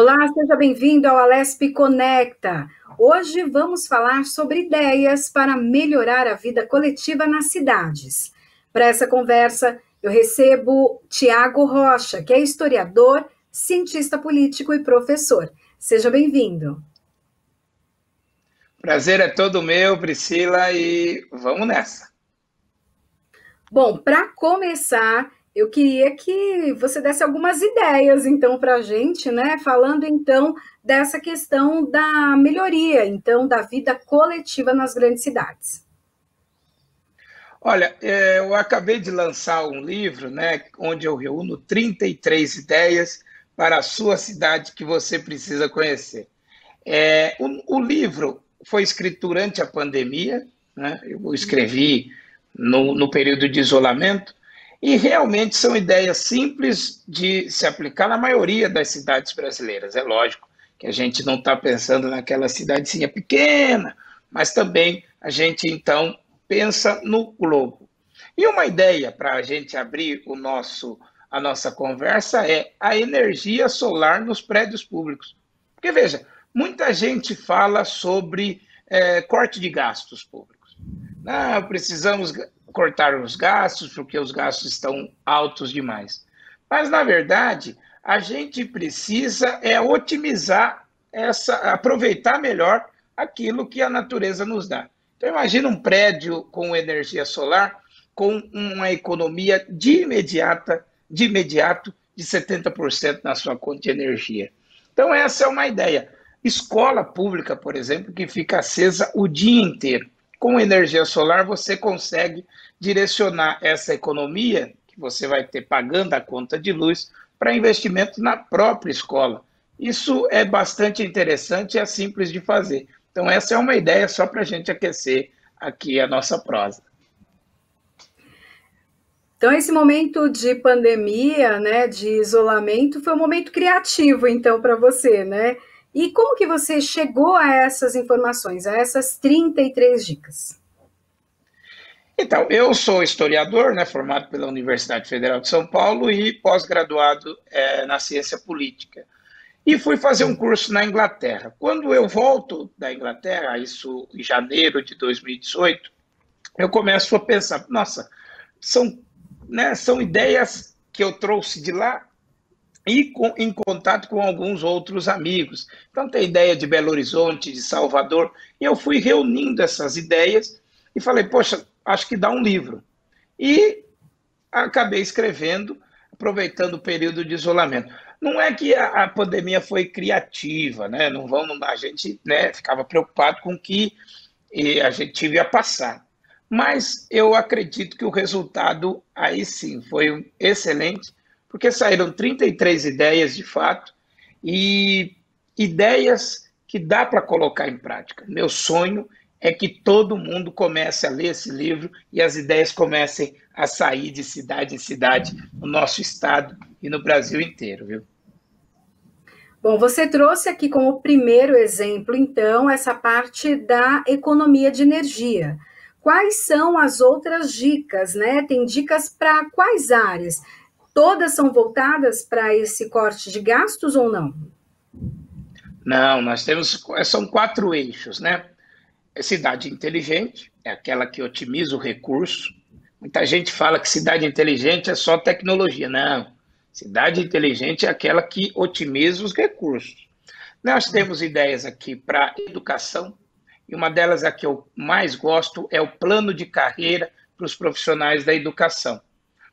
Olá, seja bem-vindo ao Alesp Conecta. Hoje vamos falar sobre ideias para melhorar a vida coletiva nas cidades. Para essa conversa, eu recebo Tiago Rocha, que é historiador, cientista político e professor. Seja bem-vindo. Prazer é todo meu, Priscila, e vamos nessa. Bom, para começar, eu queria que você desse algumas ideias, então, para a gente, né? Falando, então, dessa questão da melhoria, então, da vida coletiva nas grandes cidades. Olha, eu acabei de lançar um livro, né, onde eu reúno 33 ideias para a sua cidade que você precisa conhecer. O livro foi escrito durante a pandemia, né, eu escrevi no período de isolamento, e realmente são ideias simples de se aplicar na maioria das cidades brasileiras. É lógico que a gente não está pensando naquela cidadezinha pequena, mas também a gente então pensa no globo. E uma ideia para a gente abrir a nossa conversa é a energia solar nos prédios públicos. Porque veja, muita gente fala sobre corte de gastos públicos. Não, precisamos cortar os gastos porque os gastos estão altos demais. Mas, na verdade, a gente precisa otimizar aproveitar melhor aquilo que a natureza nos dá. Então, imagina um prédio com energia solar com uma economia de imediato de 70% na sua conta de energia. Então, essa é uma ideia. Escola pública, por exemplo, que fica acesa o dia inteiro. Com energia solar, você consegue direcionar essa economia que você vai ter pagando a conta de luz para investimento na própria escola. Isso é bastante interessante e é simples de fazer. Então, essa é uma ideia só para a gente aquecer aqui a nossa prosa. Então, esse momento de pandemia, né, de isolamento, foi um momento criativo, então, para você, né? E como que você chegou a essas informações, a essas 33 dicas? Então, eu sou historiador, né, formado pela Universidade Federal de São Paulo e pós-graduado na ciência política. E fui fazer um curso na Inglaterra. Quando eu volto da Inglaterra, isso em janeiro de 2018, eu começo a pensar, nossa, são, são ideias que eu trouxe de lá e em contato com alguns outros amigos. Então, tem ideia de Belo Horizonte, de Salvador, e eu fui reunindo essas ideias e falei, poxa, acho que dá um livro. E acabei escrevendo, aproveitando o período de isolamento. Não é que a pandemia foi criativa, né? Não vamos, a gente, né, ficava preocupado com o que a gente ia passar. Mas eu acredito que o resultado aí sim foi excelente, porque saíram 33 ideias de fato e ideias que dá para colocar em prática. Meu sonho é que todo mundo comece a ler esse livro e as ideias comecem a sair de cidade em cidade no nosso estado e no Brasil inteiro, viu? Bom, você trouxe aqui como primeiro exemplo, então, essa parte da economia de energia. Quais são as outras dicas, né? Tem dicas para quais áreas? Todas são voltadas para esse corte de gastos ou não? Não, nós temos, são quatro eixos, né? Cidade inteligente, é aquela que otimiza o recurso. Muita gente fala que cidade inteligente é só tecnologia. Não, cidade inteligente é aquela que otimiza os recursos. Nós temos ideias aqui para educação, e uma delas a que eu mais gosto é o plano de carreira para os profissionais da educação.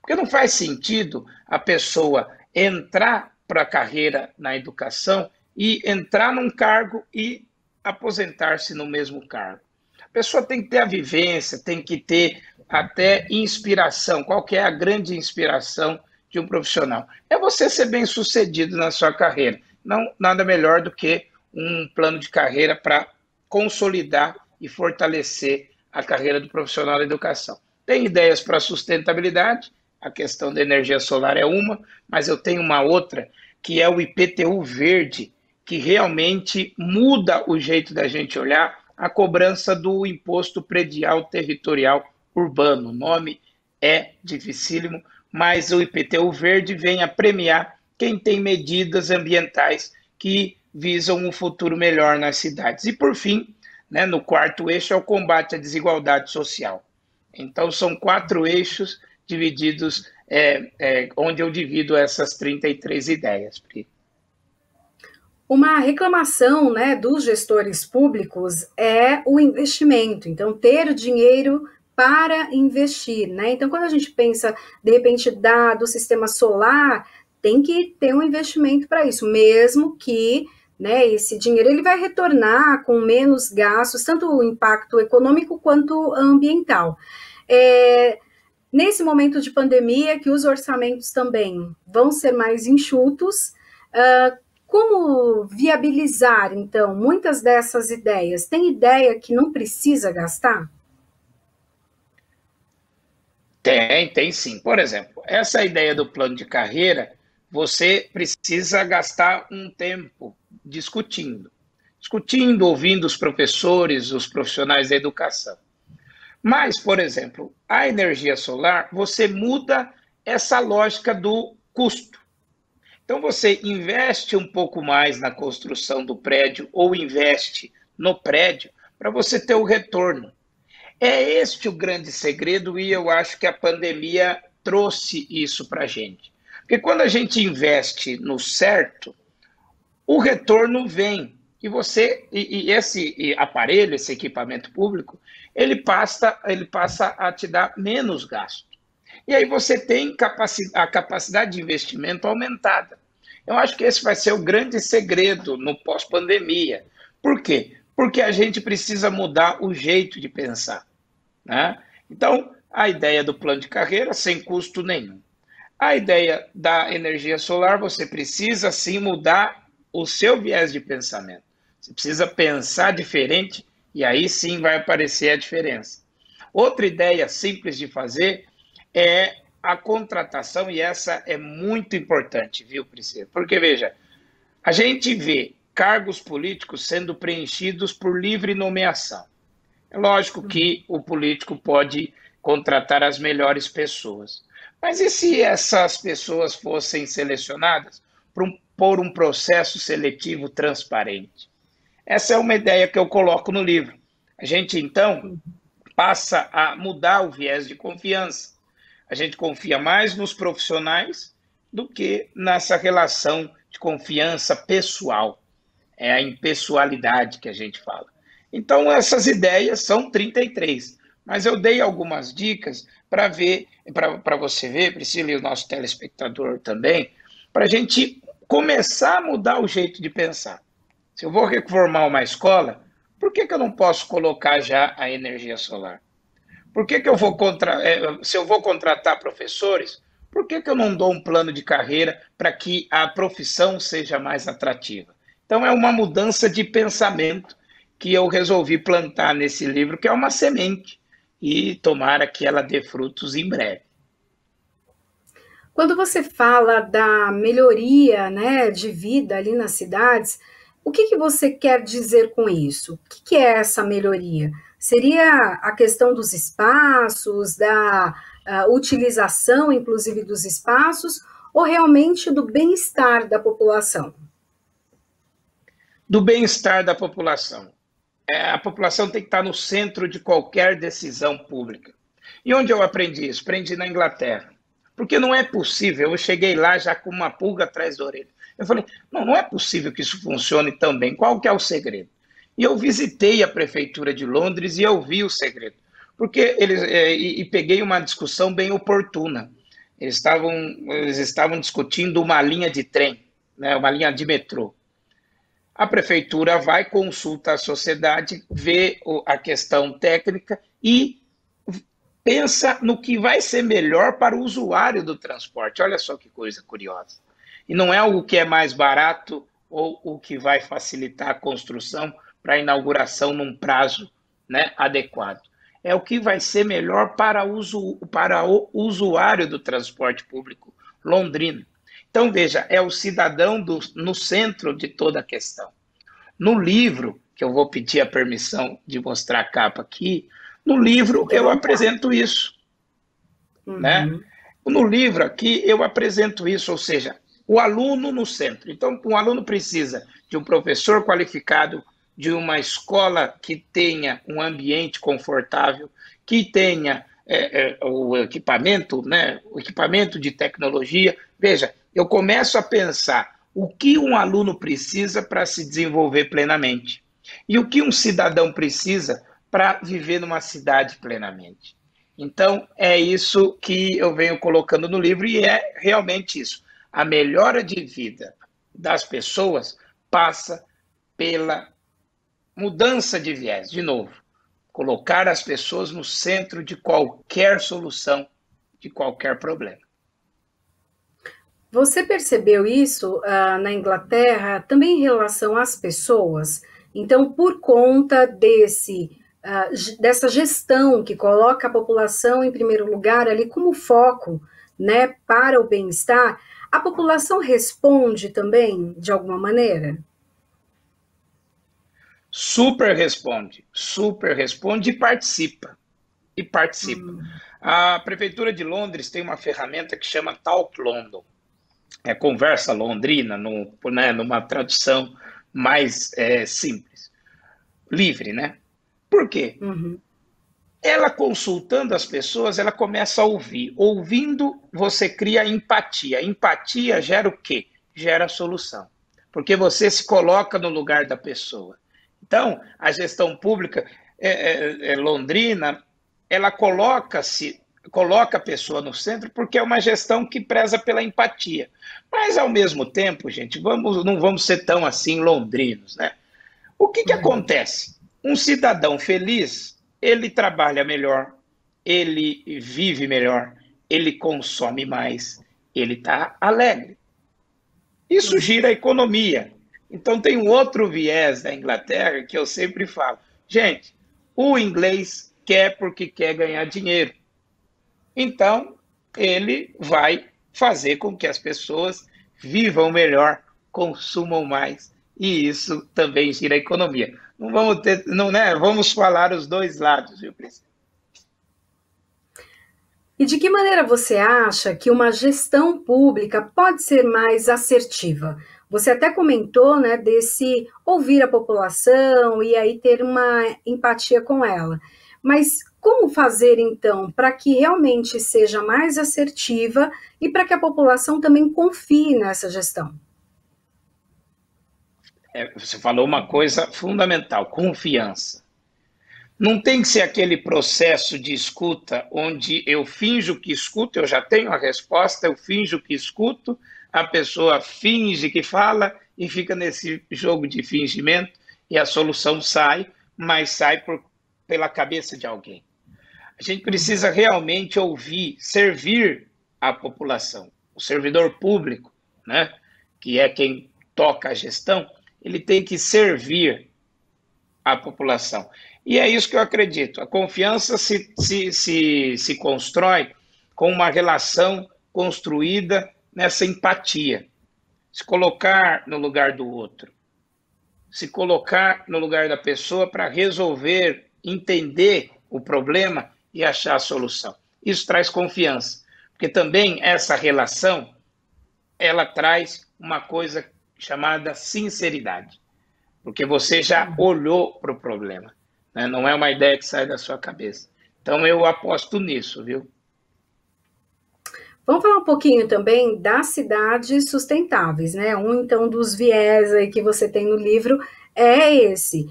Porque não faz sentido a pessoa entrar para a carreira na educação e entrar num cargo e aposentar-se no mesmo cargo. A pessoa tem que ter a vivência, tem que ter até inspiração. Qual que é a grande inspiração de um profissional? É você ser bem sucedido na sua carreira. Não nada melhor do que um plano de carreira para consolidar e fortalecer a carreira do profissional da educação. Tem ideias para sustentabilidade, a questão da energia solar é uma, mas eu tenho uma outra, que é o IPTU verde, que realmente muda o jeito da gente olhar a cobrança do Imposto Predial Territorial Urbano. O nome é dificílimo, mas o IPTU verde vem a premiar quem tem medidas ambientais que visam um futuro melhor nas cidades. E, por fim, né, no quarto eixo é o combate à desigualdade social. Então, são 4 eixos divididos, onde eu divido essas 33 ideias, Pri. Uma reclamação, né, dos gestores públicos é o investimento. Então, ter dinheiro para investir, né? Então, quando a gente pensa, de repente, do sistema solar, tem que ter um investimento para isso, mesmo que, né, esse dinheiro ele vai retornar com menos gastos, tanto o impacto econômico quanto ambiental. Nesse momento de pandemia, que os orçamentos também vão ser mais enxutos, como viabilizar, então, muitas dessas ideias? Tem ideia que não precisa gastar? Tem sim. Por exemplo, essa ideia do plano de carreira, você precisa gastar um tempo discutindo, ouvindo os professores, os profissionais da educação. Mas, por exemplo, a energia solar, você muda essa lógica do custo. Então, você investe um pouco mais na construção do prédio ou investe no prédio para você ter o retorno. É este o grande segredo e eu acho que a pandemia trouxe isso para a gente. Porque quando a gente investe no certo, o retorno vem. E esse aparelho, esse equipamento público, ele passa a te dar menos gasto. E aí você tem a capacidade de investimento aumentada. Eu acho que esse vai ser o grande segredo no pós-pandemia. Por quê? Porque a gente precisa mudar o jeito de pensar, né? Então, a ideia do plano de carreira, sem custo nenhum. A ideia da energia solar, você precisa sim mudar o seu viés de pensamento. Você precisa pensar diferente e aí sim vai aparecer a diferença. Outra ideia simples de fazer é a contratação, e essa é muito importante, viu, Priscila? Porque, veja, a gente vê cargos políticos sendo preenchidos por livre nomeação. É lógico que o político pode contratar as melhores pessoas. Mas e se essas pessoas fossem selecionadas por um processo seletivo transparente? Essa é uma ideia que eu coloco no livro. A gente, então, passa a mudar o viés de confiança. A gente confia mais nos profissionais do que nessa relação de confiança pessoal. É a impessoalidade que a gente fala. Então, essas ideias são 33, mas eu dei algumas dicas para você ver, Priscila, e o nosso telespectador também, para a gente começar a mudar o jeito de pensar. Se eu vou reformar uma escola, por que eu não posso colocar já a energia solar? Por que eu vou se eu vou contratar professores, por que eu não dou um plano de carreira para que a profissão seja mais atrativa? Então, é uma mudança de pensamento que eu resolvi plantar nesse livro, que é uma semente, e tomara que ela dê frutos em breve. Quando você fala da melhoria, né, de vida ali nas cidades, o que você quer dizer com isso? O que é essa melhoria? Seria a questão dos espaços, da utilização, inclusive, dos espaços, ou realmente do bem-estar da população? Do bem-estar da população. A população tem que estar no centro de qualquer decisão pública. E onde eu aprendi isso? Aprendi na Inglaterra. Porque não é possível, eu cheguei lá já com uma pulga atrás da orelha. Eu falei, não é possível que isso funcione tão bem, qual que é o segredo? E eu visitei a prefeitura de Londres e eu vi o segredo. Porque e peguei uma discussão bem oportuna. Eles estavam discutindo uma linha de trem, né, uma linha de metrô. A prefeitura vai, consulta a sociedade, vê a questão técnica e pensa no que vai ser melhor para o usuário do transporte. Olha só que coisa curiosa. E não é o que é mais barato ou o que vai facilitar a construção para a inauguração num prazo, né, adequado. É o que vai ser melhor para o usuário do transporte público londrino. Então, veja, é o cidadão no centro de toda a questão. No livro, que eu vou pedir a permissão de mostrar a capa aqui, no livro eu apresento isso. Né? No livro aqui eu apresento isso, ou seja, o aluno no centro. Então, um aluno precisa de um professor qualificado, de uma escola que tenha um ambiente confortável, que tenha o equipamento, né, o equipamento de tecnologia. Veja, eu começo a pensar o que um aluno precisa para se desenvolver plenamente e o que um cidadão precisa para viver numa cidade plenamente. Então, é isso que eu venho colocando no livro e é realmente isso. A melhora de vida das pessoas passa pela mudança de viés, de novo, colocar as pessoas no centro de qualquer solução, de qualquer problema. Você percebeu isso na Inglaterra também em relação às pessoas? Então, por conta dessa gestão que coloca a população em primeiro lugar ali como foco, né, para o bem-estar, a população responde também de alguma maneira? Super responde e participa. E participa. A Prefeitura de Londres tem uma ferramenta que chama Talk London. É conversa londrina, numa tradução mais simples. Livre, né? Por quê? Uhum. Ela consultando as pessoas, ela começa a ouvir. Ouvindo, você cria empatia. Empatia gera o quê? Gera solução. Porque você se coloca no lugar da pessoa. Então, a gestão pública londrina, ela coloca a pessoa no centro porque é uma gestão que preza pela empatia. Mas, ao mesmo tempo, gente, não vamos ser tão assim londrinos, né? O que acontece? Um cidadão feliz, ele trabalha melhor, ele vive melhor, ele consome mais, ele está alegre. Isso gira a economia. Então, tem um outro viés da Inglaterra que eu sempre falo. Gente, o inglês quer porque quer ganhar dinheiro. Então, ele vai fazer com que as pessoas vivam melhor, consumam mais, e isso também gira a economia. Não vamos ter, não, né? Vamos falar os dois lados, viu, Priscila? E de que maneira você acha que uma gestão pública pode ser mais assertiva? Você até comentou, né, desse ouvir a população e aí ter uma empatia com ela. Mas como fazer então para que realmente seja mais assertiva e para que a população também confie nessa gestão? Você falou uma coisa fundamental: confiança. Não tem que ser aquele processo de escuta onde eu finjo que escuto, eu já tenho a resposta, eu finjo que escuto, a pessoa finge que fala e fica nesse jogo de fingimento e a solução sai, mas sai pela cabeça de alguém. A gente precisa realmente ouvir, servir a população. O servidor público, né, que é quem toca a gestão, ele tem que servir a população. E é isso que eu acredito. A confiança se constrói com uma relação construída nessa empatia. Se colocar no lugar do outro. Se colocar no lugar da pessoa para resolver, entender o problema e achar a solução. Isso traz confiança. Porque também essa relação, ela traz uma coisa chamada sinceridade. Porque você já olhou para o problema, né? Não é uma ideia que sai da sua cabeça. Então, eu aposto nisso, viu? Vamos falar um pouquinho também das cidades sustentáveis, né? Então, dos viés aí que você tem no livro é esse.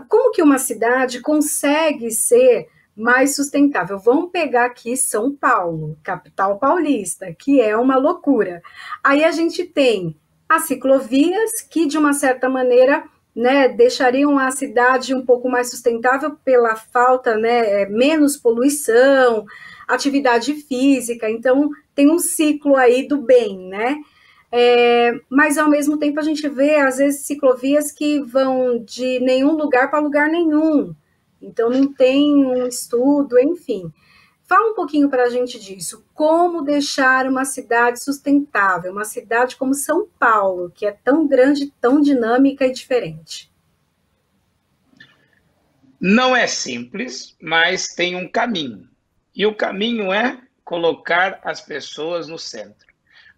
Como que uma cidade consegue ser mais sustentável? Vamos pegar aqui São Paulo, capital paulista, que é uma loucura. Aí a gente tem as ciclovias, que de uma certa maneira, né, deixariam a cidade um pouco mais sustentável pela falta, né, menos poluição, atividade física, então tem um ciclo aí do bem, né? Mas ao mesmo tempo a gente vê, às vezes, ciclovias que vão de nenhum lugar para lugar nenhum, então não tem um estudo, enfim. Fala um pouquinho para a gente disso, como deixar uma cidade sustentável, uma cidade como São Paulo, que é tão grande, tão dinâmica e diferente. Não é simples, mas tem um caminho. E o caminho é colocar as pessoas no centro.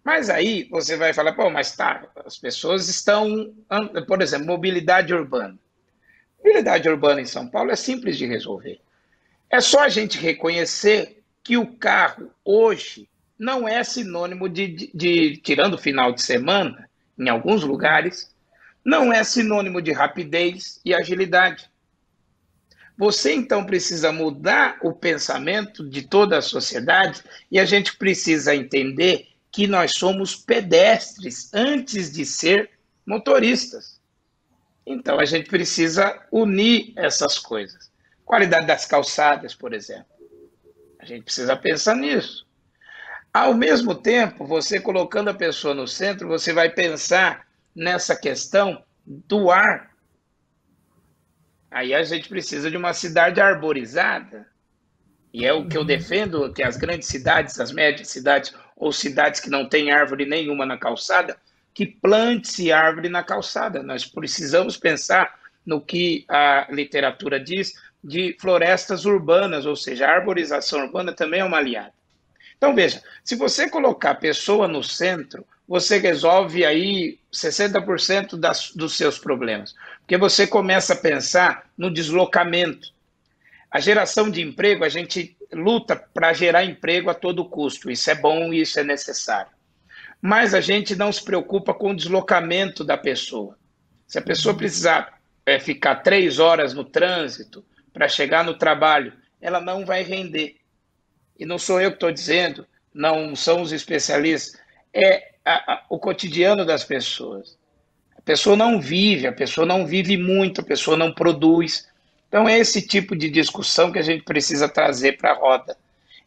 Mas aí você vai falar, pô, mas tá, as pessoas estão, por exemplo, mobilidade urbana. Mobilidade urbana em São Paulo é simples de resolver. É só a gente reconhecer que o carro hoje não é sinônimo tirando o final de semana, em alguns lugares, não é sinônimo de rapidez e agilidade. Você então precisa mudar o pensamento de toda a sociedade e a gente precisa entender que nós somos pedestres antes de ser motoristas. Então a gente precisa unir essas coisas. Qualidade das calçadas, por exemplo. A gente precisa pensar nisso. Ao mesmo tempo, você colocando a pessoa no centro, você vai pensar nessa questão do ar. Aí a gente precisa de uma cidade arborizada. E é o que eu defendo, que as grandes cidades, as médias cidades, ou cidades que não têm árvore nenhuma na calçada, que plante-se árvore na calçada. Nós precisamos pensar no que a literatura diz de florestas urbanas, ou seja, a arborização urbana também é uma aliada. Então, veja, se você colocar a pessoa no centro, você resolve aí 60% dos seus problemas, porque você começa a pensar no deslocamento. A geração de emprego, a gente luta para gerar emprego a todo custo, isso é bom e isso é necessário. Mas a gente não se preocupa com o deslocamento da pessoa. Se a pessoa precisar ficar 3 horas no trânsito para chegar no trabalho, ela não vai render. E não sou eu que estou dizendo, não são os especialistas, é o cotidiano das pessoas. A pessoa não vive muito, a pessoa não produz. Então é esse tipo de discussão que a gente precisa trazer para a roda.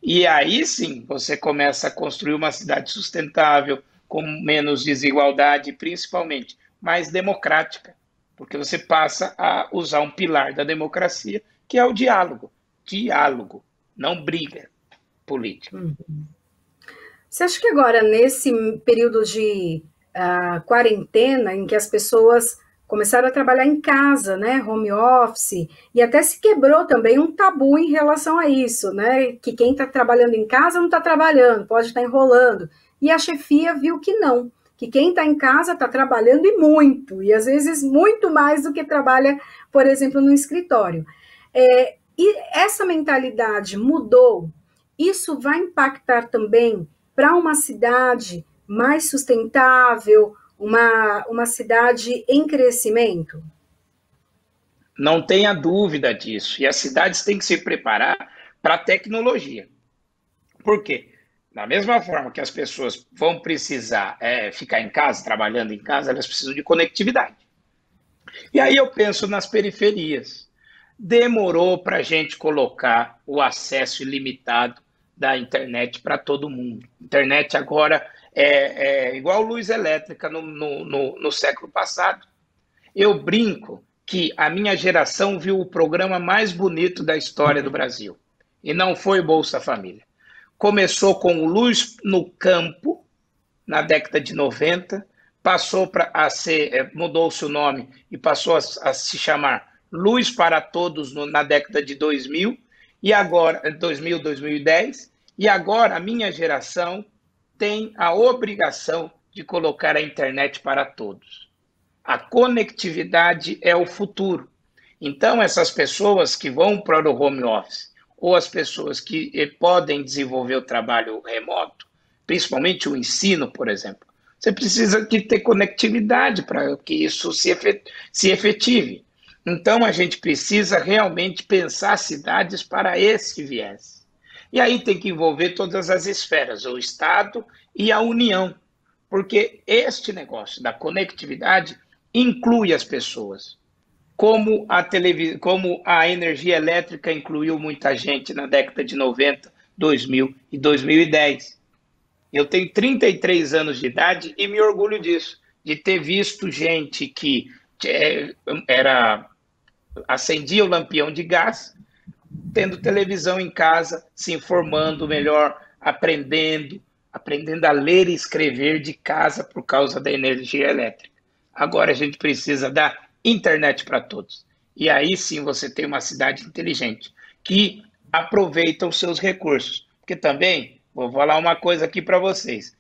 E aí sim você começa a construir uma cidade sustentável, com menos desigualdade, principalmente mais democrática, porque você passa a usar um pilar da democracia, que é o diálogo. Diálogo, não briga política. Você acha que agora, nesse período de quarentena, em que as pessoas começaram a trabalhar em casa, né, home office, e até se quebrou também um tabu em relação a isso, né, que quem está trabalhando em casa não está trabalhando, pode estar enrolando, e a chefia viu que não, que quem está em casa está trabalhando e muito, e às vezes muito mais do que trabalha, por exemplo, no escritório. E essa mentalidade mudou, isso vai impactar também para uma cidade mais sustentável, uma cidade em crescimento? Não tenha dúvida disso. E as cidades têm que se preparar para a tecnologia. Por quê? Da mesma forma que as pessoas vão precisar ficar em casa, trabalhando em casa, elas precisam de conectividade. E aí eu penso nas periferias. Demorou para a gente colocar o acesso ilimitado da internet para todo mundo. Internet agora é igual luz elétrica no século passado. Eu brinco que a minha geração viu o programa mais bonito da história do Brasil. E não foi Bolsa Família. Começou com o Luz no Campo, na década de 90, passou a ser, mudou-se o nome e passou a se chamar Luz para Todos na década de 2000, e agora, 2000, 2010, e agora a minha geração tem a obrigação de colocar a internet para todos. A conectividade é o futuro. Então, essas pessoas que vão para o home office, ou as pessoas que podem desenvolver o trabalho remoto, principalmente o ensino, por exemplo, você precisa de ter conectividade para que isso se efetive. Então, a gente precisa realmente pensar cidades para esse viés. E aí tem que envolver todas as esferas, o Estado e a União, porque este negócio da conectividade inclui as pessoas. Como a energia elétrica incluiu muita gente na década de 90, 2000 e 2010. Eu tenho 33 anos de idade e me orgulho disso, de ter visto gente que acendia o lampião de gás, tendo televisão em casa, se informando melhor, aprendendo a ler e escrever de casa por causa da energia elétrica. Agora a gente precisa dar internet para todos. E aí sim você tem uma cidade inteligente, que aproveita os seus recursos. Porque também, vou falar uma coisa aqui para vocês,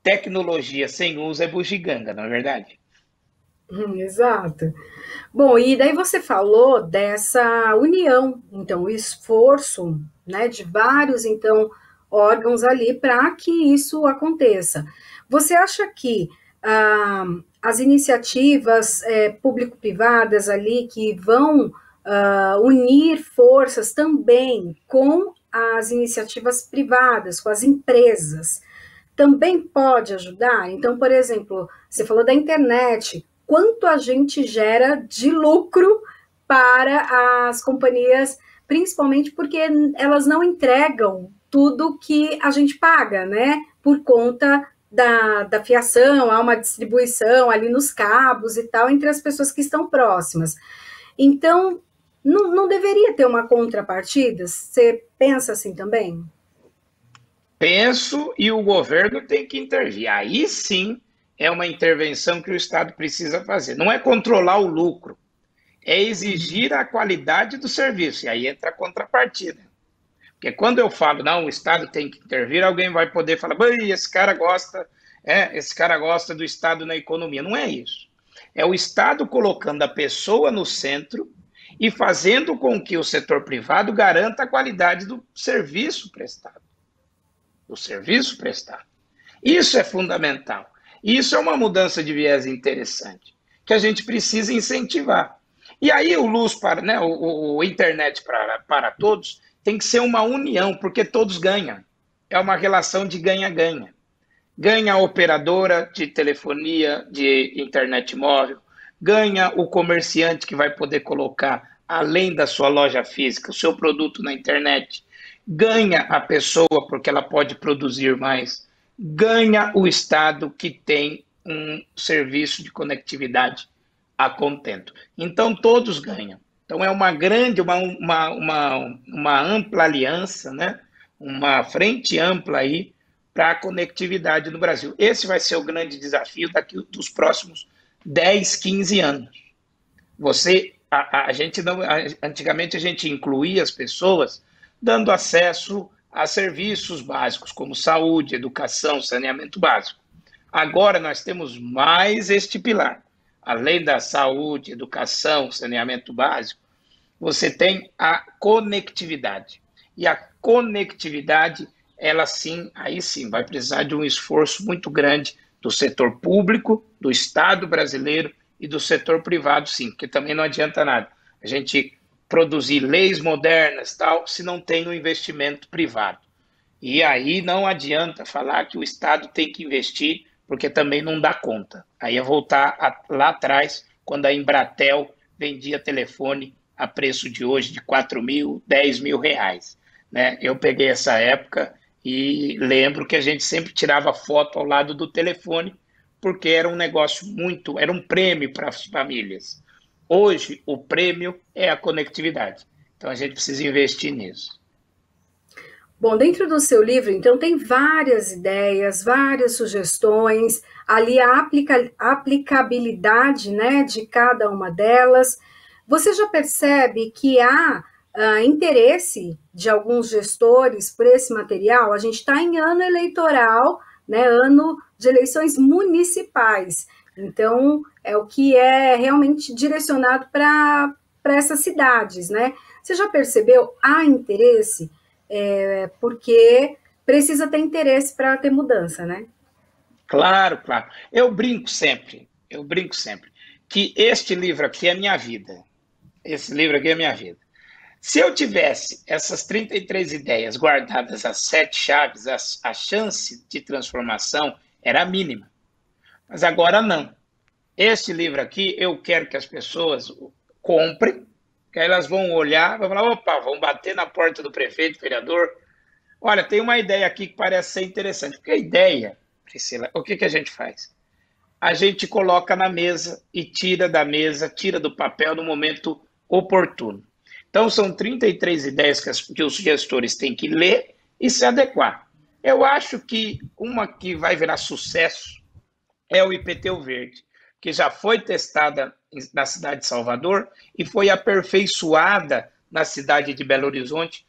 tecnologia sem uso é bugiganga, não é verdade? Exato. Bom, e daí você falou dessa união, então, o esforço, né, de vários, então, órgãos ali para que isso aconteça. Você acha que as iniciativas público-privadas ali que vão unir forças também com as iniciativas privadas, com as empresas, também pode ajudar? Então, por exemplo, você falou da internet, quanto a gente gera de lucro para as companhias, principalmente porque elas não entregam tudo que a gente paga, né? Por conta da fiação, há uma distribuição ali nos cabos e tal, entre as pessoas que estão próximas. Então, não deveria ter uma contrapartida? Você pensa assim também? Penso e o governo tem que intervir. Aí sim é uma intervenção que o Estado precisa fazer. Não é controlar o lucro, é exigir a qualidade do serviço. E aí entra a contrapartida. Porque quando eu falo, não, o Estado tem que intervir, alguém vai poder falar, esse cara gosta do Estado na economia. Não é isso. É o Estado colocando a pessoa no centro e fazendo com que o setor privado garanta a qualidade do serviço prestado. Do serviço prestado. Isso é fundamental. Isso é uma mudança de viés interessante, que a gente precisa incentivar. E aí o Luz para, né, o internet para todos tem que ser uma união, porque todos ganham. É uma relação de ganha-ganha. Ganha a operadora de telefonia, de internet móvel, ganha o comerciante que vai poder colocar, além da sua loja física, o seu produto na internet, ganha a pessoa porque ela pode produzir mais, ganha o Estado que tem um serviço de conectividade a contento. Então, todos ganham. Então, é uma grande, uma ampla aliança, né? Uma frente ampla aí para a conectividade no Brasil. Esse vai ser o grande desafio daqui dos próximos 10, 15 anos. A gente não, antigamente a gente incluía as pessoas dando acesso a serviços básicos, como saúde, educação, saneamento básico. Agora nós temos mais este pilar. Além da saúde, educação, saneamento básico, você tem a conectividade. E a conectividade, ela sim, aí sim, vai precisar de um esforço muito grande do setor público, do Estado brasileiro e do setor privado, sim, porque também não adianta nada a gente produzir leis modernas, tal, se não tem um investimento privado. E aí não adianta falar que o Estado tem que investir, porque também não dá conta. Aí é voltar lá atrás, quando a Embratel vendia telefone a preço de hoje de 4 mil, 10 mil reais. Né? Eu peguei essa época e lembro que a gente sempre tirava foto ao lado do telefone, porque era um negócio era um prêmio para as famílias. Hoje, o prêmio é a conectividade. Então, a gente precisa investir nisso. Bom, dentro do seu livro, então, tem várias ideias, várias sugestões, ali a aplicabilidade, né, de cada uma delas. Você já percebe que há interesse de alguns gestores por esse material? A gente está em ano eleitoral, né, ano de eleições municipais. Então, é o que é realmente direcionado para essas cidades, né? Você já percebeu? Há interesse? Porque precisa ter interesse para ter mudança, né? Claro, claro. Eu brinco sempre, que este livro aqui é minha vida. Esse livro aqui é minha vida. Se eu tivesse essas 33 ideias guardadas às 7 chaves, a chance de transformação era mínima. Mas agora não. Este livro aqui, eu quero que as pessoas comprem, que aí elas vão olhar, vão falar, opa, vão bater na porta do prefeito, vereador. Olha, tem uma ideia aqui que parece ser interessante. Porque a ideia, Priscila, o que a gente faz? A gente coloca na mesa e tira da mesa, tira do papel no momento oportuno. Então, são 33 ideias que os gestores têm que ler e se adequar. Eu acho que uma que vai virar sucesso é o IPTU Verde, que já foi testada na cidade de Salvador e foi aperfeiçoada na cidade de Belo Horizonte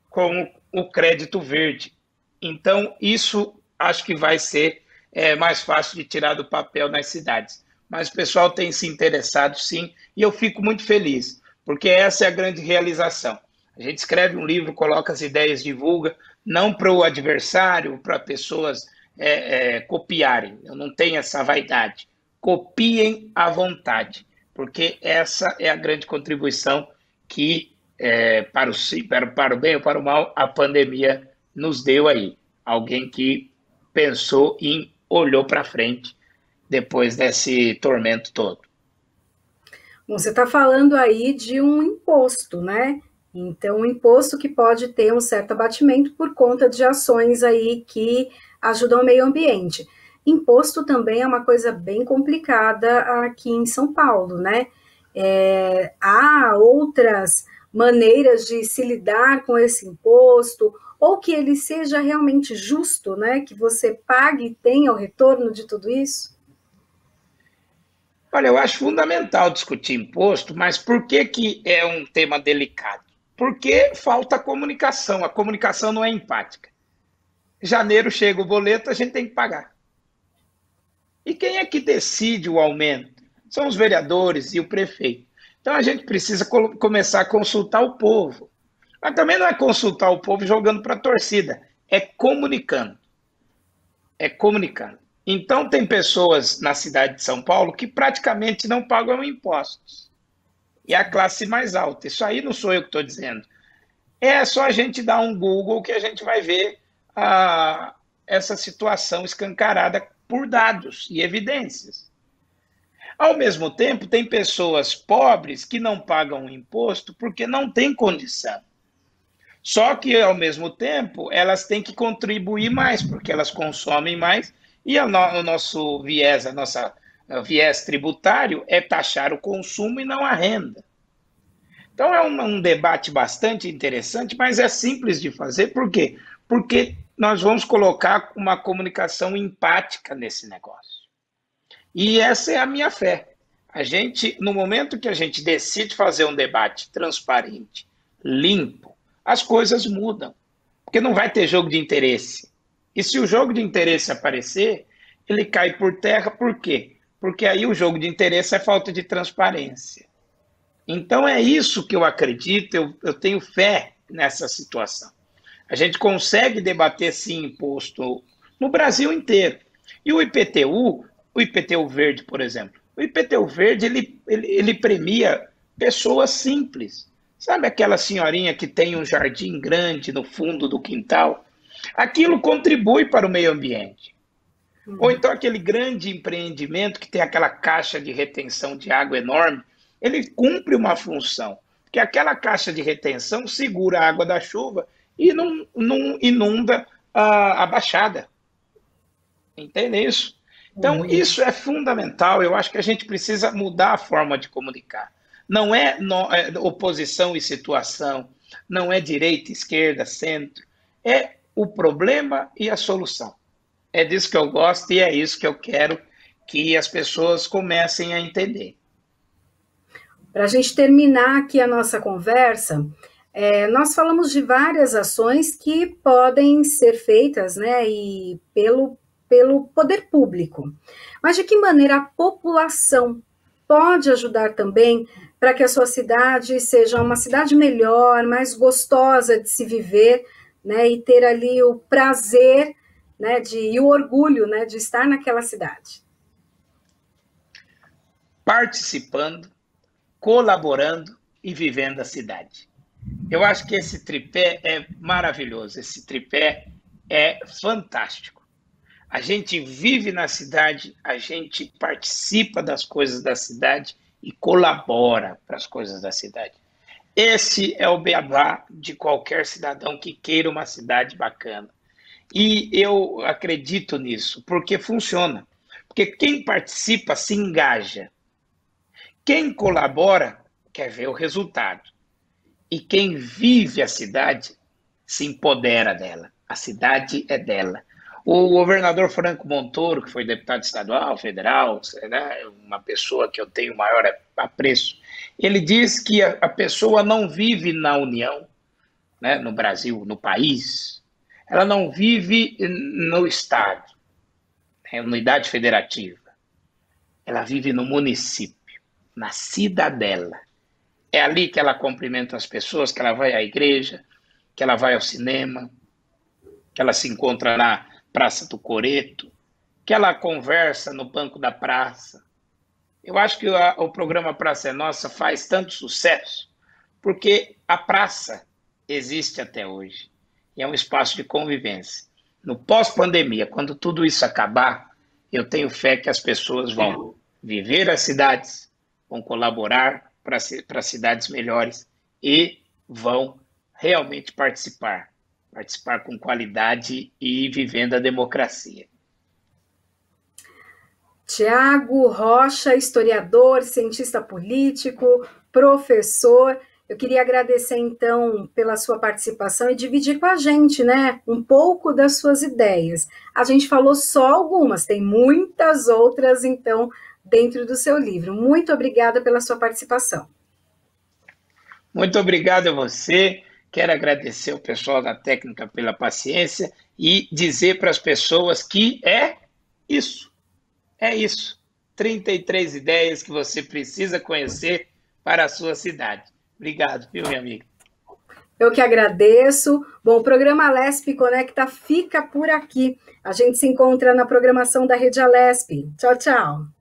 com o crédito verde. Então, isso acho que vai ser é mais fácil de tirar do papel nas cidades. Mas o pessoal tem se interessado, sim, e eu fico muito feliz, porque essa é a grande realização. A gente escreve um livro, coloca as ideias, divulga, não para o adversário, para pessoas copiarem. Eu não tenho essa vaidade. Copiem à vontade, porque essa é a grande contribuição que, para o bem ou para o mal, a pandemia nos deu aí. Alguém que pensou e olhou para frente depois desse tormento todo. Bom, você está falando aí de um imposto, né? Então, um imposto que pode ter um certo abatimento por conta de ações aí que ajudam o meio ambiente. Imposto também é uma coisa bem complicada aqui em São Paulo, né? Há outras maneiras de se lidar com esse imposto, ou que ele seja realmente justo, né? Que você pague e tenha o retorno de tudo isso? Olha, eu acho fundamental discutir imposto, mas por que, que é um tema delicado? Porque falta comunicação, a comunicação não é empática. Janeiro chega o boleto, a gente tem que pagar. E quem é que decide o aumento? São os vereadores e o prefeito. Então a gente precisa começar a consultar o povo. Mas também não é consultar o povo jogando para a torcida, é comunicando. É comunicando. Então tem pessoas na cidade de São Paulo que praticamente não pagam impostos. E a classe mais alta. Isso aí não sou eu que estou dizendo. É só a gente dar um Google que a gente vai ver essa situação escancarada por dados e evidências. Ao mesmo tempo, tem pessoas pobres que não pagam imposto porque não têm condição. Só que, ao mesmo tempo, elas têm que contribuir mais, porque elas consomem mais, e o nosso viés, viés tributário é taxar o consumo e não a renda. Então, é um debate bastante interessante, mas é simples de fazer. Por quê? Porque nós vamos colocar uma comunicação empática nesse negócio. E essa é a minha fé. A gente, no momento que a gente decide fazer um debate transparente, limpo, as coisas mudam. Porque não vai ter jogo de interesse. E se o jogo de interesse aparecer, ele cai por terra. Por quê? Porque aí o jogo de interesse é falta de transparência. Então é isso que eu acredito, eu tenho fé nessa situação. A gente consegue debater sim imposto no Brasil inteiro. E o IPTU verde, por exemplo, o IPTU verde ele premia pessoas simples. Sabe aquela senhorinha que tem um jardim grande no fundo do quintal? Aquilo contribui para o meio ambiente. Ou então aquele grande empreendimento que tem aquela caixa de retenção de água enorme, ele cumpre uma função, porque aquela caixa de retenção segura a água da chuva e não inunda a baixada. Entende isso? Então, isso é fundamental. Eu acho que a gente precisa mudar a forma de comunicar. Não é oposição e situação, não é direita, esquerda, centro. É o problema e a solução. É disso que eu gosto e é isso que eu quero que as pessoas comecem a entender. Para a gente terminar aqui a nossa conversa, nós falamos de várias ações que podem ser feitas, né, e pelo poder público. Mas de que maneira a população pode ajudar também para que a sua cidade seja uma cidade melhor, mais gostosa de se viver, né, e ter ali o prazer, né, e o orgulho, né, de estar naquela cidade? Participando, colaborando e vivendo a cidade. Eu acho que esse tripé é maravilhoso, esse tripé é fantástico. A gente vive na cidade, a gente participa das coisas da cidade e colabora para as coisas da cidade. Esse é o beabá de qualquer cidadão que queira uma cidade bacana. E eu acredito nisso, porque funciona. Porque quem participa se engaja. Quem colabora quer ver o resultado. E quem vive a cidade se empodera dela. A cidade é dela. O governador Franco Montoro, que foi deputado estadual, federal, né, uma pessoa que eu tenho maior apreço, ele diz que a pessoa não vive na União, né, no Brasil, no país, ela não vive no Estado, é unidade federativa. Ela vive no município, na cidadela. É ali que ela cumprimenta as pessoas, que ela vai à igreja, que ela vai ao cinema, que ela se encontra na Praça do Coreto, que ela conversa no banco da praça. Eu acho que o programa Praça é Nossa faz tanto sucesso porque a praça existe até hoje e é um espaço de convivência. No pós-pandemia, quando tudo isso acabar, eu tenho fé que as pessoas vão viver as cidades, vão colaborar para cidades melhores e vão realmente participar com qualidade e vivendo a democracia. Tiago Rocha, historiador, cientista político, professor. Eu queria agradecer, então, pela sua participação e dividir com a gente, né, um pouco das suas ideias. A gente falou só algumas, tem muitas outras, então, dentro do seu livro. Muito obrigada pela sua participação. Muito obrigado a você. Quero agradecer o pessoal da técnica pela paciência e dizer para as pessoas que é isso. 33 ideias que você precisa conhecer para a sua cidade. Obrigado, viu, minha amiga? Eu que agradeço. Bom, o programa Alesp Conecta fica por aqui. A gente se encontra na programação da Rede Alesp. Tchau, tchau.